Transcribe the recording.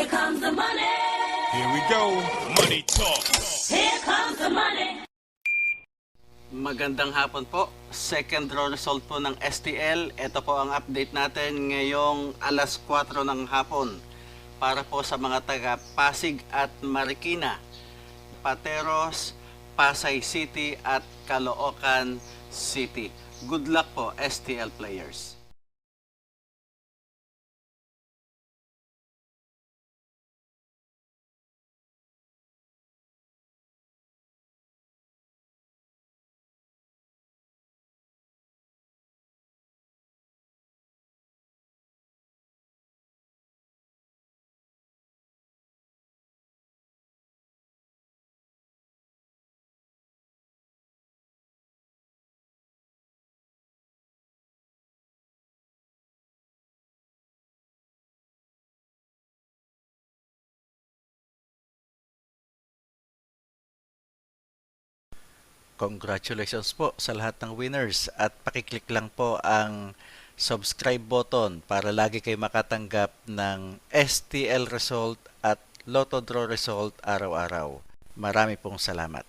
comes the money. Here we go. Money talk. Here comes the money. Magandang hapon po. Second draw result po ng STL. Ito po ang update natin ngayong alas 4 ng hapon. Para po sa mga taga Pasig at Marikina, Pateros, Pasay City at Caloocan City. Good luck po, STL players. Congratulations po sa lahat ng winners at pakiclick lang po ang subscribe button para lagi kayo makatanggap ng STL result at Lotto Draw result araw-araw. Marami pong salamat.